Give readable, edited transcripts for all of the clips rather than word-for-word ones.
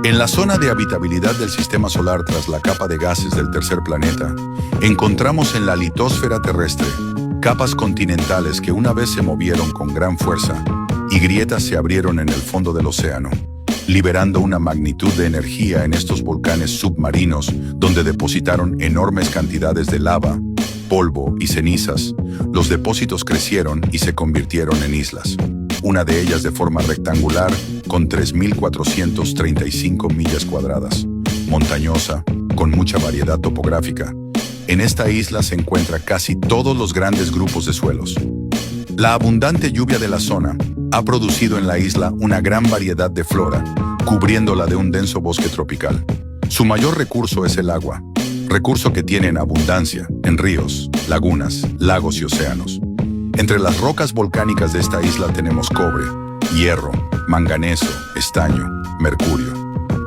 En la zona de habitabilidad del sistema solar tras la capa de gases del tercer planeta, encontramos en la litosfera terrestre capas continentales que una vez se movieron con gran fuerza y grietas se abrieron en el fondo del océano, liberando una magnitud de energía en estos volcanes submarinos donde depositaron enormes cantidades de lava, polvo y cenizas. Los depósitos crecieron y se convirtieron en islas, una de ellas de forma rectangular con 3.435 millas cuadradas, montañosa, con mucha variedad topográfica. En esta isla se encuentran casi todos los grandes grupos de suelos. La abundante lluvia de la zona ha producido en la isla una gran variedad de flora, cubriéndola de un denso bosque tropical. Su mayor recurso es el agua, recurso que tiene en abundancia en ríos, lagunas, lagos y océanos. Entre las rocas volcánicas de esta isla tenemos cobre, hierro, manganeso, estaño, mercurio,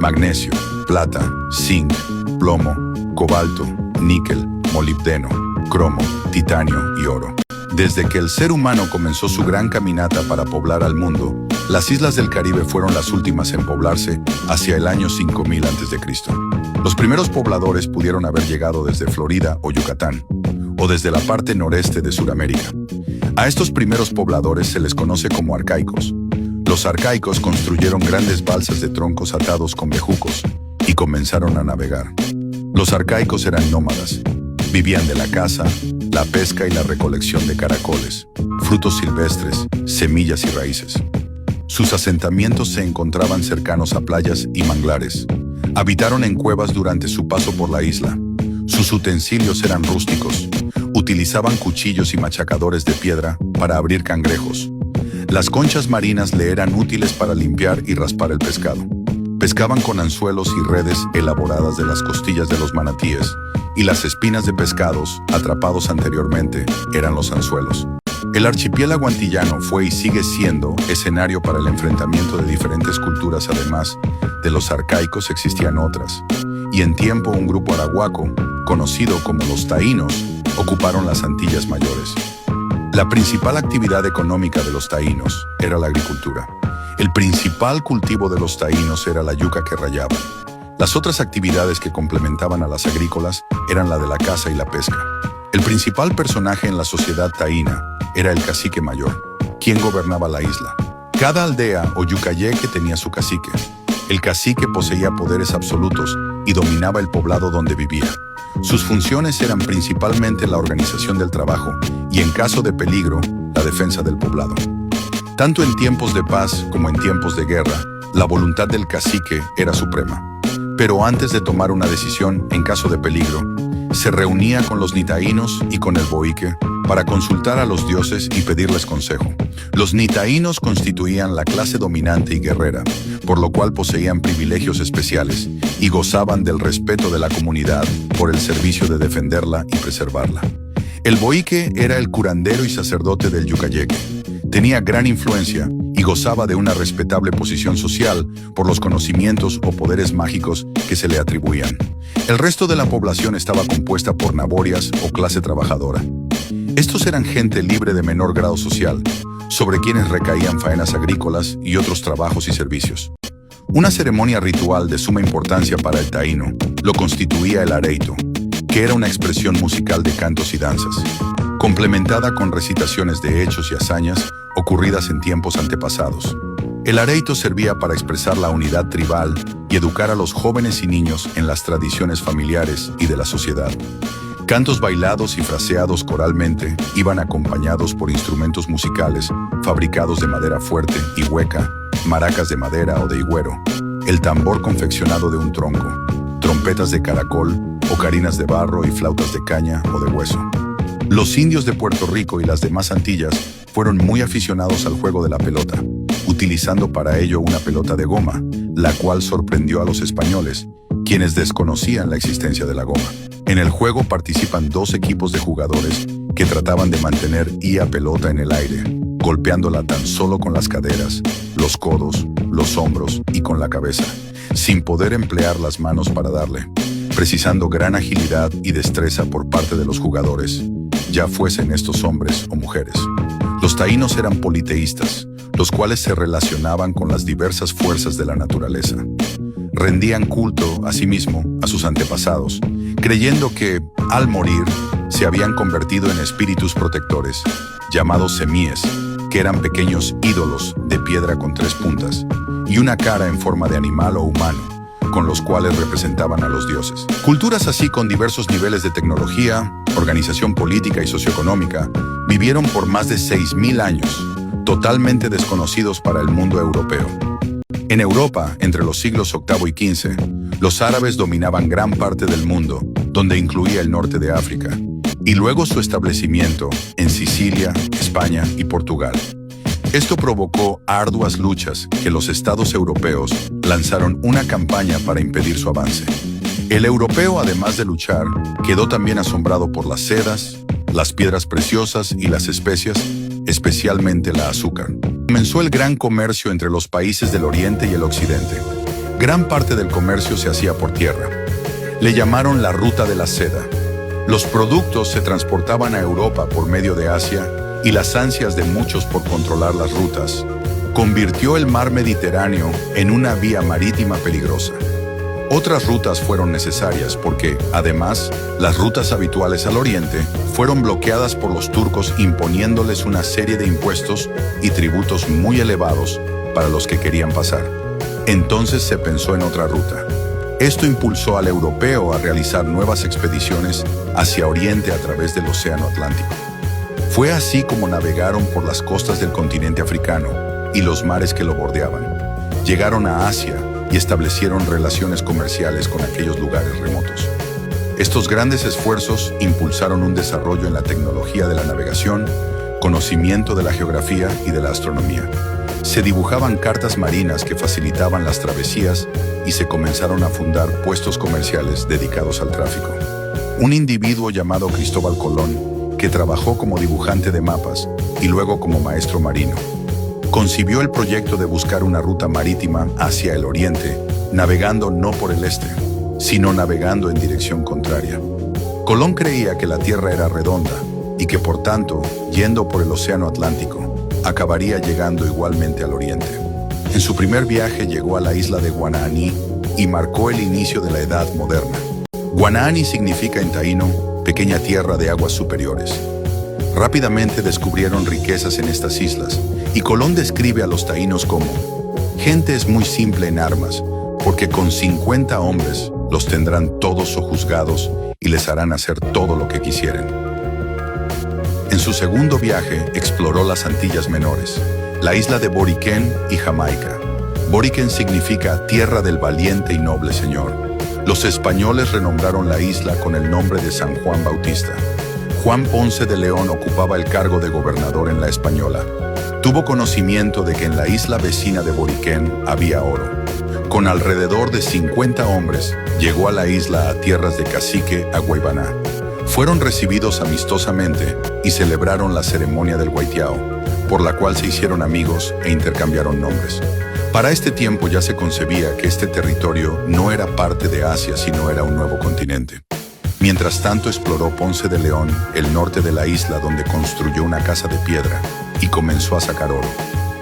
magnesio, plata, zinc, plomo, cobalto, níquel, molibdeno, cromo, titanio y oro. Desde que el ser humano comenzó su gran caminata para poblar al mundo, las islas del Caribe fueron las últimas en poblarse hacia el año 5000 a.C. Los primeros pobladores pudieron haber llegado desde Florida o Yucatán, o desde la parte noreste de Sudamérica. A estos primeros pobladores se les conoce como arcaicos. Los arcaicos construyeron grandes balsas de troncos atados con bejucos y comenzaron a navegar. Los arcaicos eran nómadas. Vivían de la caza, la pesca y la recolección de caracoles, frutos silvestres, semillas y raíces. Sus asentamientos se encontraban cercanos a playas y manglares. Habitaron en cuevas durante su paso por la isla. Sus utensilios eran rústicos. Utilizaban cuchillos y machacadores de piedra para abrir cangrejos. Las conchas marinas le eran útiles para limpiar y raspar el pescado. Pescaban con anzuelos y redes elaboradas de las costillas de los manatíes, y las espinas de pescados, atrapados anteriormente, eran los anzuelos. El archipiélago antillano fue y sigue siendo escenario para el enfrentamiento de diferentes culturas. Además de los arcaicos existían otras, y en tiempo un grupo arahuaco, conocido como los taínos, ocuparon las Antillas Mayores. La principal actividad económica de los taínos era la agricultura. El principal cultivo de los taínos era la yuca que rayaban. Las otras actividades que complementaban a las agrícolas eran la de la caza y la pesca. El principal personaje en la sociedad taína era el cacique mayor, quien gobernaba la isla. Cada aldea o yucayeque tenía su cacique. El cacique poseía poderes absolutos y dominaba el poblado donde vivía. Sus funciones eran principalmente la organización del trabajo y, en caso de peligro, la defensa del poblado. Tanto en tiempos de paz como en tiempos de guerra, la voluntad del cacique era suprema. Pero antes de tomar una decisión en caso de peligro, se reunía con los nitaínos y con el boique para consultar a los dioses y pedirles consejo. Los nitaínos constituían la clase dominante y guerrera, por lo cual poseían privilegios especiales y gozaban del respeto de la comunidad por el servicio de defenderla y preservarla. El boique era el curandero y sacerdote del yucayeque. Tenía gran influencia y gozaba de una respetable posición social por los conocimientos o poderes mágicos que se le atribuían. El resto de la población estaba compuesta por naborias o clase trabajadora. Estos eran gente libre de menor grado social, sobre quienes recaían faenas agrícolas y otros trabajos y servicios. Una ceremonia ritual de suma importancia para el taíno lo constituía el areito, que era una expresión musical de cantos y danzas, complementada con recitaciones de hechos y hazañas ocurridas en tiempos antepasados. El areito servía para expresar la unidad tribal y educar a los jóvenes y niños en las tradiciones familiares y de la sociedad. Cantos bailados y fraseados coralmente iban acompañados por instrumentos musicales fabricados de madera fuerte y hueca, maracas de madera o de higüero, el tambor confeccionado de un tronco, trompetas de caracol, ocarinas de barro y flautas de caña o de hueso. Los indios de Puerto Rico y las demás Antillas fueron muy aficionados al juego de la pelota, utilizando para ello una pelota de goma, la cual sorprendió a los españoles, quienes desconocían la existencia de la goma. En el juego participan 2 equipos de jugadores que trataban de mantener la pelota en el aire, golpeándola tan solo con las caderas, los codos, los hombros y con la cabeza, sin poder emplear las manos para darle, precisando gran agilidad y destreza por parte de los jugadores, ya fuesen estos hombres o mujeres. Los taínos eran politeístas, los cuales se relacionaban con las diversas fuerzas de la naturaleza. rendían culto, asimismo, a sus antepasados, creyendo que, al morir, se habían convertido en espíritus protectores, llamados semíes, que eran pequeños ídolos de piedra con 3 puntas, y una cara en forma de animal o humano, con los cuales representaban a los dioses. Culturas así con diversos niveles de tecnología, organización política y socioeconómica, vivieron por más de 6.000 años, totalmente desconocidos para el mundo europeo. En Europa, entre los siglos VIII y XV, los árabes dominaban gran parte del mundo, donde incluía el norte de África, y luego su establecimiento en Sicilia, España y Portugal. Esto provocó arduas luchas que los estados europeos lanzaron una campaña para impedir su avance. El europeo, además de luchar, quedó también asombrado por las sedas, las piedras preciosas y las especias, especialmente la azúcar. Comenzó el gran comercio entre los países del Oriente y el Occidente. Gran parte del comercio se hacía por tierra. Le llamaron la Ruta de la Seda. Los productos se transportaban a Europa por medio de Asia, y las ansias de muchos por controlar las rutas convirtió el mar Mediterráneo en una vía marítima peligrosa. Otras rutas fueron necesarias porque, además, las rutas habituales al oriente fueron bloqueadas por los turcos, imponiéndoles una serie de impuestos y tributos muy elevados para los que querían pasar. Entonces se pensó en otra ruta. Esto impulsó al europeo a realizar nuevas expediciones hacia oriente a través del Océano Atlántico. Fue así como navegaron por las costas del continente africano y los mares que lo bordeaban. Llegaron a Asia y establecieron relaciones comerciales con aquellos lugares remotos. Estos grandes esfuerzos impulsaron un desarrollo en la tecnología de la navegación, conocimiento de la geografía y de la astronomía. Se dibujaban cartas marinas que facilitaban las travesías y se comenzaron a fundar puestos comerciales dedicados al tráfico. Un individuo llamado Cristóbal Colón, que trabajó como dibujante de mapas y luego como maestro marino, concibió el proyecto de buscar una ruta marítima hacia el oriente, navegando no por el este, sino navegando en dirección contraria. Colón creía que la Tierra era redonda y que, por tanto, yendo por el Océano Atlántico, acabaría llegando igualmente al oriente. En su primer viaje llegó a la isla de Guananí y marcó el inicio de la Edad Moderna. Guananí significa en taíno pequeña tierra de aguas superiores. Rápidamente descubrieron riquezas en estas islas, y Colón describe a los taínos como gente es muy simple en armas, porque con 50 hombres los tendrán todos sojuzgados y les harán hacer todo lo que quisieren. En su segundo viaje exploró las Antillas Menores, la isla de Boriquén y Jamaica. Boriquén significa tierra del valiente y noble señor. Los españoles renombraron la isla con el nombre de San Juan Bautista. Juan Ponce de León ocupaba el cargo de gobernador en la Española. Tuvo conocimiento de que en la isla vecina de Boriquén había oro. Con alrededor de 50 hombres, llegó a la isla a tierras de Cacique a Guaybaná. Fueron recibidos amistosamente y celebraron la ceremonia del Guaitiao, por la cual se hicieron amigos e intercambiaron nombres. Para este tiempo ya se concebía que este territorio no era parte de Asia, sino era un nuevo continente. Mientras tanto exploró Ponce de León el norte de la isla, donde construyó una casa de piedra y comenzó a sacar oro.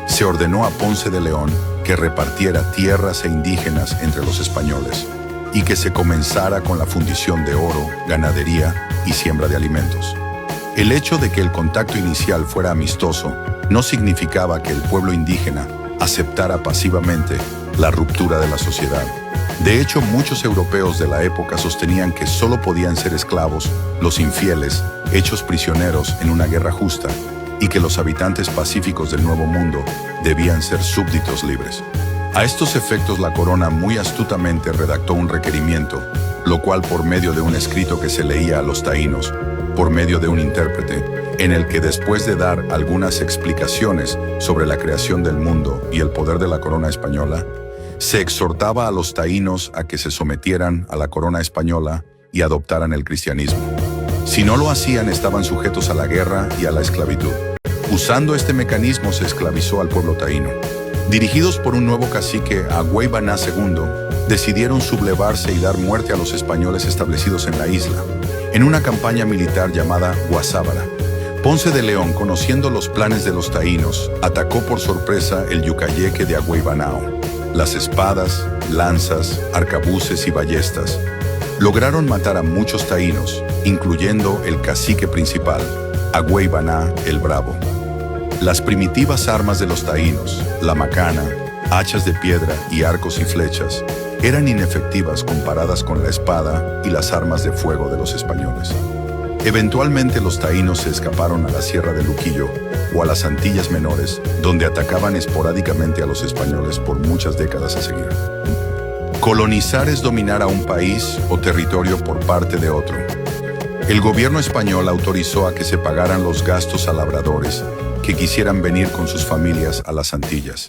Se ordenó a Ponce de León que repartiera tierras e indígenas entre los españoles y que se comenzara con la fundición de oro, ganadería y siembra de alimentos. El hecho de que el contacto inicial fuera amistoso no significaba que el pueblo indígena aceptara pasivamente la ruptura de la sociedad. De hecho, muchos europeos de la época sostenían que solo podían ser esclavos los infieles, hechos prisioneros en una guerra justa, y que los habitantes pacíficos del Nuevo Mundo debían ser súbditos libres. A estos efectos, la corona muy astutamente redactó un requerimiento, lo cual, por medio de un escrito que se leía a los taínos, por medio de un intérprete, en el que, después de dar algunas explicaciones sobre la creación del mundo y el poder de la corona española, se exhortaba a los taínos a que se sometieran a la corona española y adoptaran el cristianismo. Si no lo hacían, estaban sujetos a la guerra y a la esclavitud. Usando este mecanismo se esclavizó al pueblo taíno. Dirigidos por un nuevo cacique, Agüeybaná II, decidieron sublevarse y dar muerte a los españoles establecidos en la isla, en una campaña militar llamada Guasábara. Ponce de León, conociendo los planes de los taínos, atacó por sorpresa el Yucayeque de Agüeybanao. las espadas, lanzas, arcabuces y ballestas lograron matar a muchos taínos, incluyendo el cacique principal, Agüey Baná el Bravo. Las primitivas armas de los taínos, la macana, hachas de piedra y arcos y flechas, eran inefectivas comparadas con la espada y las armas de fuego de los españoles. Eventualmente los taínos se escaparon a la Sierra de Luquillo o a las Antillas Menores, donde atacaban esporádicamente a los españoles por muchas décadas a seguir. Colonizar es dominar a un país o territorio por parte de otro. El gobierno español autorizó a que se pagaran los gastos a labradores que quisieran venir con sus familias a las Antillas.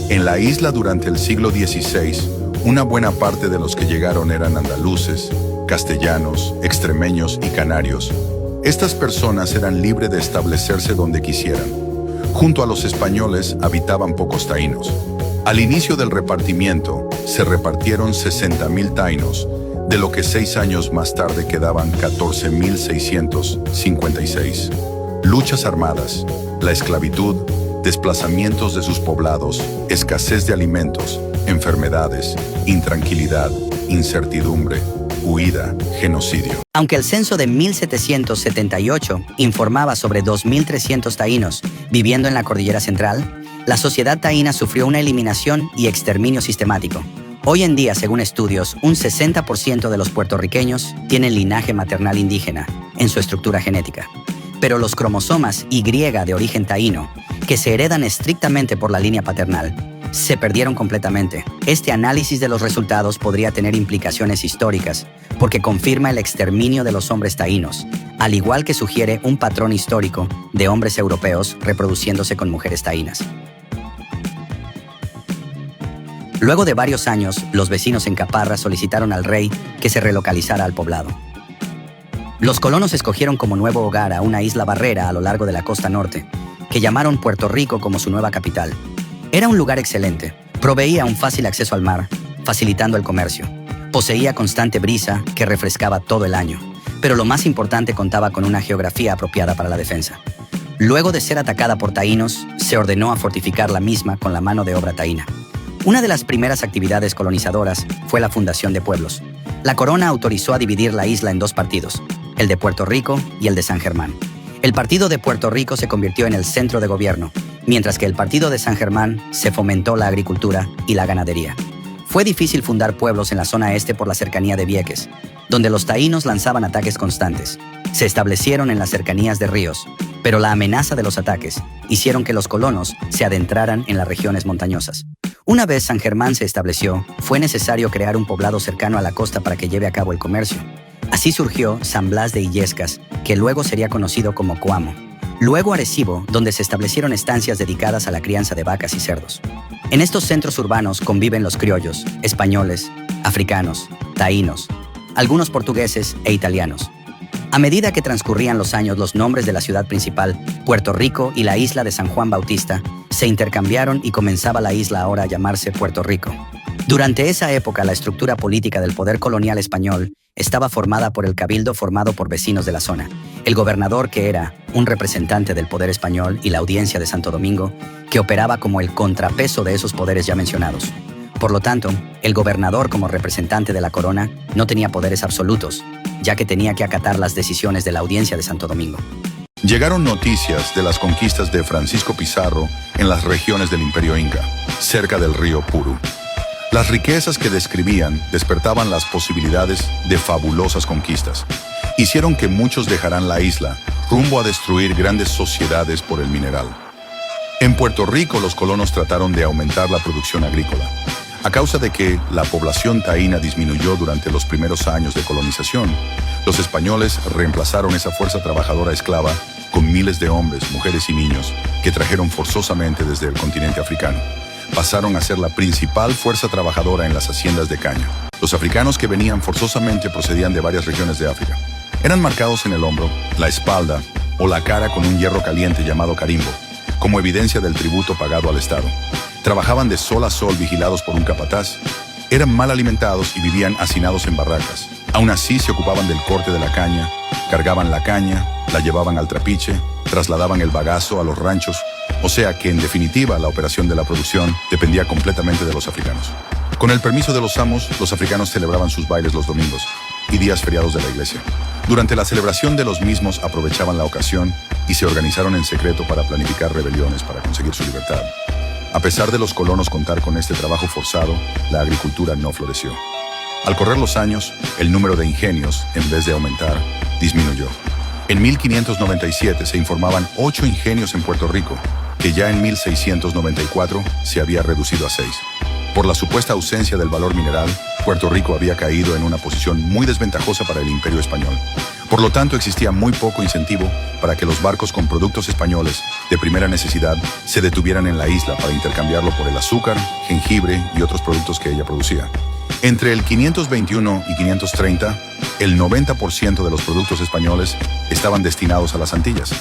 En la isla durante el siglo XVI, una buena parte de los que llegaron eran andaluces, castellanos, extremeños y canarios. Estas personas eran libres de establecerse donde quisieran. Junto a los españoles habitaban pocos taínos. Al inicio del repartimiento, se repartieron 60,000 taínos, de lo que 6 años más tarde quedaban 14,656. Luchas armadas, la esclavitud, desplazamientos de sus poblados, escasez de alimentos, enfermedades, intranquilidad, incertidumbre, huida, genocidio. Aunque el censo de 1778 informaba sobre 2,300 taínos viviendo en la cordillera central, la sociedad taína sufrió una eliminación y exterminio sistemático. Hoy en día, según estudios, un 60% de los puertorriqueños tienen linaje maternal indígena en su estructura genética. Pero los cromosomas Y de origen taíno, que se heredan estrictamente por la línea paternal, se perdieron completamente. Este análisis de los resultados podría tener implicaciones históricas, porque confirma el exterminio de los hombres taínos, al igual que sugiere un patrón histórico de hombres europeos reproduciéndose con mujeres taínas. Luego de varios años, los vecinos en Caparra solicitaron al rey que se relocalizara al poblado. Los colonos escogieron como nuevo hogar a una isla barrera a lo largo de la costa norte, que llamaron Puerto Rico como su nueva capital. Era un lugar excelente, proveía un fácil acceso al mar, facilitando el comercio. Poseía constante brisa que refrescaba todo el año, pero lo más importante, contaba con una geografía apropiada para la defensa. Luego de ser atacada por taínos, se ordenó a fortificar la misma con la mano de obra taína. Una de las primeras actividades colonizadoras fue la fundación de pueblos. La corona autorizó a dividir la isla en 2 partidos, el de Puerto Rico y el de San Germán. El partido de Puerto Rico se convirtió en el centro de gobierno, mientras que el partido de San Germán se fomentó la agricultura y la ganadería. Fue difícil fundar pueblos en la zona este por la cercanía de Vieques, donde los taínos lanzaban ataques constantes. Se establecieron en las cercanías de ríos, pero la amenaza de los ataques hicieron que los colonos se adentraran en las regiones montañosas. Una vez San Germán se estableció, fue necesario crear un poblado cercano a la costa para que lleve a cabo el comercio. Así surgió San Blas de Illescas, que luego sería conocido como Coamo. Luego Arecibo, donde se establecieron estancias dedicadas a la crianza de vacas y cerdos. En estos centros urbanos conviven los criollos, españoles, africanos, taínos, algunos portugueses e italianos. A medida que transcurrían los años, los nombres de la ciudad principal, Puerto Rico, y la isla de San Juan Bautista se intercambiaron y comenzaba la isla ahora a llamarse Puerto Rico. Durante esa época, la estructura política del poder colonial español estaba formada por el cabildo formado por vecinos de la zona, el gobernador, que era un representante del poder español, y la audiencia de Santo Domingo, que operaba como el contrapeso de esos poderes ya mencionados. Por lo tanto, el gobernador, como representante de la corona, no tenía poderes absolutos, ya que tenía que acatar las decisiones de la audiencia de Santo Domingo. Llegaron noticias de las conquistas de Francisco Pizarro en las regiones del Imperio Inca, cerca del río Puru. Las riquezas que describían despertaban las posibilidades de fabulosas conquistas. Hicieron que muchos dejaran la isla rumbo a destruir grandes sociedades por el mineral. En Puerto Rico, los colonos trataron de aumentar la producción agrícola. A causa de que la población taína disminuyó durante los primeros años de colonización, los españoles reemplazaron esa fuerza trabajadora esclava con miles de hombres, mujeres y niños que trajeron forzosamente desde el continente africano. Pasaron a ser la principal fuerza trabajadora en las haciendas de caña. Los africanos que venían forzosamente procedían de varias regiones de África. Eran marcados en el hombro, la espalda o la cara con un hierro caliente llamado carimbo, como evidencia del tributo pagado al Estado. Trabajaban de sol a sol vigilados por un capataz. Eran mal alimentados y vivían hacinados en barracas. Aún así se ocupaban del corte de la caña, cargaban la caña, la llevaban al trapiche, trasladaban el bagazo a los ranchos O sea que, en definitiva, la operación de la producción dependía completamente de los africanos. Con el permiso de los amos, los africanos celebraban sus bailes los domingos y días feriados de la iglesia. Durante la celebración de los mismos aprovechaban la ocasión y se organizaron en secreto para planificar rebeliones para conseguir su libertad. A pesar de los colonos contar con este trabajo forzado, la agricultura no floreció. Al correr los años, el número de ingenios, en vez de aumentar, disminuyó. En 1597 se informaban 8 ingenios en Puerto Rico, que ya en 1694 se había reducido a 6. Por la supuesta ausencia del valor mineral, Puerto Rico había caído en una posición muy desventajosa para el Imperio Español. Por lo tanto, existía muy poco incentivo para que los barcos con productos españoles de primera necesidad se detuvieran en la isla para intercambiarlo por el azúcar, jengibre y otros productos que ella producía. Entre el 521 y 530, el 90% de los productos españoles estaban destinados a las Antillas.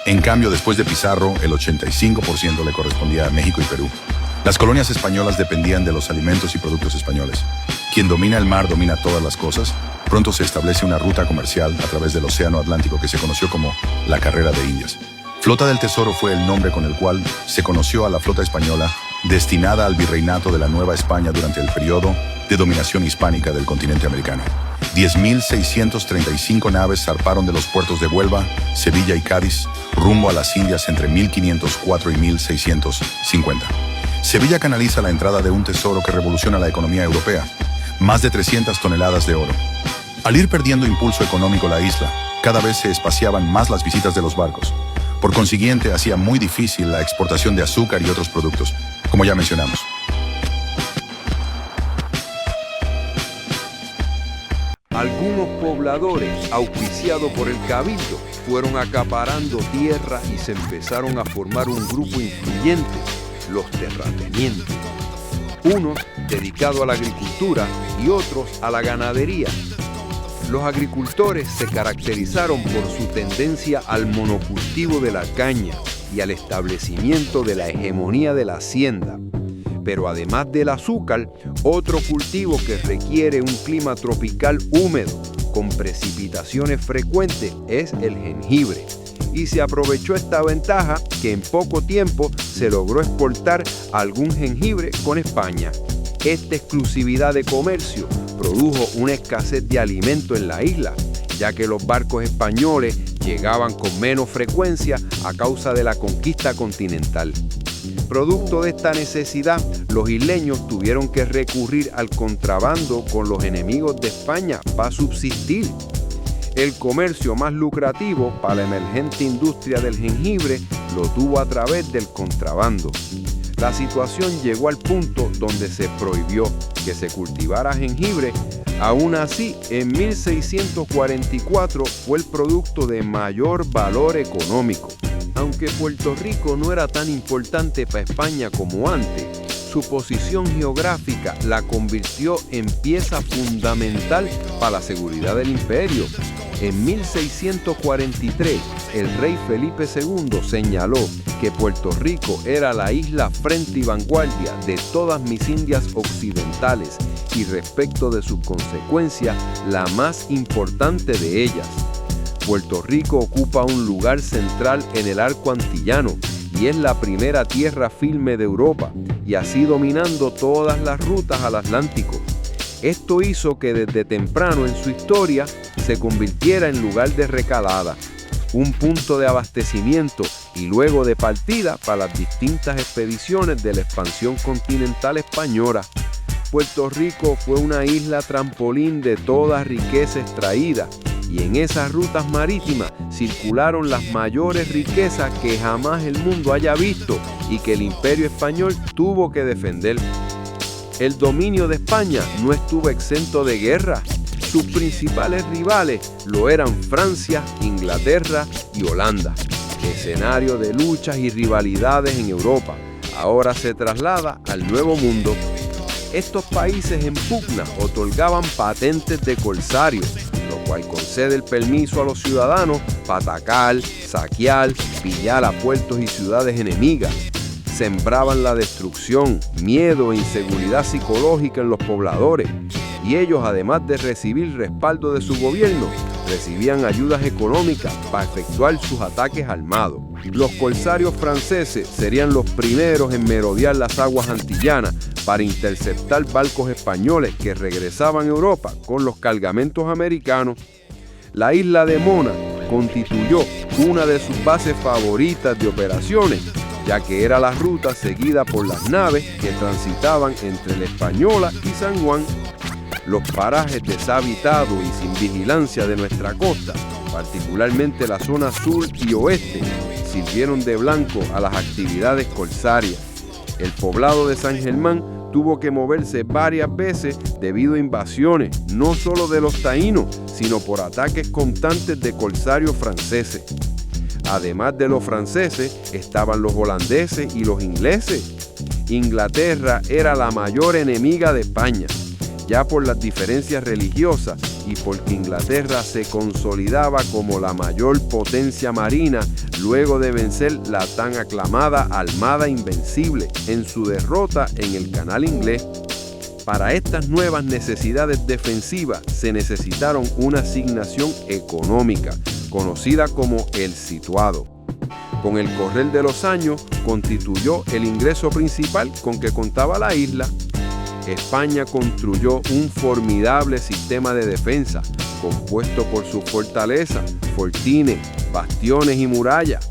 En cambio, después de Pizarro, el 85% le correspondía a México y Perú. Las colonias españolas dependían de los alimentos y productos españoles. Quien domina el mar domina todas las cosas. Pronto se establece una ruta comercial a través del Océano Atlántico que se conoció como la Carrera de Indias. Flota del Tesoro fue el nombre con el cual se conoció a la flota española destinada al virreinato de la Nueva España durante el periodo de dominación hispánica del continente americano. 10.635 naves zarparon de los puertos de Huelva, Sevilla y Cádiz rumbo a las Indias entre 1504 y 1650. Sevilla canaliza la entrada de un tesoro que revoluciona la economía europea, más de 300 toneladas de oro. Al ir perdiendo impulso económico la isla, cada vez se espaciaban más las visitas de los barcos. Por consiguiente, hacía muy difícil la exportación de azúcar y otros productos, como ya mencionamos. Algunos pobladores, auspiciados por el cabildo, fueron acaparando tierra y se empezaron a formar un grupo influyente, los terratenientes. Unos dedicados a la agricultura y otros a la ganadería. Los agricultores se caracterizaron por su tendencia al monocultivo de la caña y al establecimiento de la hegemonía de la hacienda. Pero además del azúcar, otro cultivo que requiere un clima tropical húmedo, con precipitaciones frecuentes, es el jengibre. Y se aprovechó esta ventaja que en poco tiempo se logró exportar algún jengibre con España. Esta exclusividad de comercio produjo una escasez de alimento en la isla, ya que los barcos españoles llegaban con menos frecuencia a causa de la conquista continental. Producto de esta necesidad, los isleños tuvieron que recurrir al contrabando con los enemigos de España para subsistir. El comercio más lucrativo para la emergente industria del jengibre lo tuvo a través del contrabando. La situación llegó al punto donde se prohibió que se cultivara jengibre. Aún así, en 1644 fue el producto de mayor valor económico. Aunque Puerto Rico no era tan importante para España como antes, su posición geográfica la convirtió en pieza fundamental para la seguridad del imperio. En 1643, el rey Felipe II señaló que Puerto Rico era la isla frente y vanguardia de todas mis Indias occidentales y respecto de su consecuencia, la más importante de ellas. Puerto Rico ocupa un lugar central en el arco antillano y es la primera tierra firme de Europa y así dominando todas las rutas al Atlántico. Esto hizo que desde temprano en su historia se convirtiera en lugar de recalada, un punto de abastecimiento y luego de partida para las distintas expediciones de la expansión continental española. Puerto Rico fue una isla trampolín de toda riqueza extraída y en esas rutas marítimas circularon las mayores riquezas que jamás el mundo haya visto y que el Imperio Español tuvo que defender. El dominio de España no estuvo exento de guerra. Sus principales rivales lo eran Francia, Inglaterra y Holanda. Escenario de luchas y rivalidades en Europa, ahora se traslada al Nuevo Mundo. Estos países en pugna otorgaban patentes de corsarios, lo cual concede el permiso a los ciudadanos para atacar, saquear, pillar a puertos y ciudades enemigas. Sembraban la destrucción, miedo e inseguridad psicológica en los pobladores, y ellos, además de recibir respaldo de su gobierno, recibían ayudas económicas para efectuar sus ataques armados. Los corsarios franceses serían los primeros en merodear las aguas antillanas para interceptar barcos españoles que regresaban a Europa con los cargamentos americanos. La isla de Mona constituyó una de sus bases favoritas de operaciones, ya que era la ruta seguida por las naves que transitaban entre la Española y San Juan. Los parajes deshabitados y sin vigilancia de nuestra costa, particularmente la zona sur y oeste, sirvieron de blanco a las actividades corsarias. El poblado de San Germán tuvo que moverse varias veces debido a invasiones, no solo de los taínos, sino por ataques constantes de corsarios franceses. Además de los franceses, estaban los holandeses y los ingleses. Inglaterra era la mayor enemiga de España, ya por las diferencias religiosas y porque Inglaterra se consolidaba como la mayor potencia marina luego de vencer la tan aclamada Armada Invencible en su derrota en el Canal Inglés. Para estas nuevas necesidades defensivas se necesitaron una asignación económica, conocida como el situado. Con el correr de los años, constituyó el ingreso principal con que contaba la isla. España construyó un formidable sistema de defensa, compuesto por sus fortalezas, fortines, bastiones y murallas.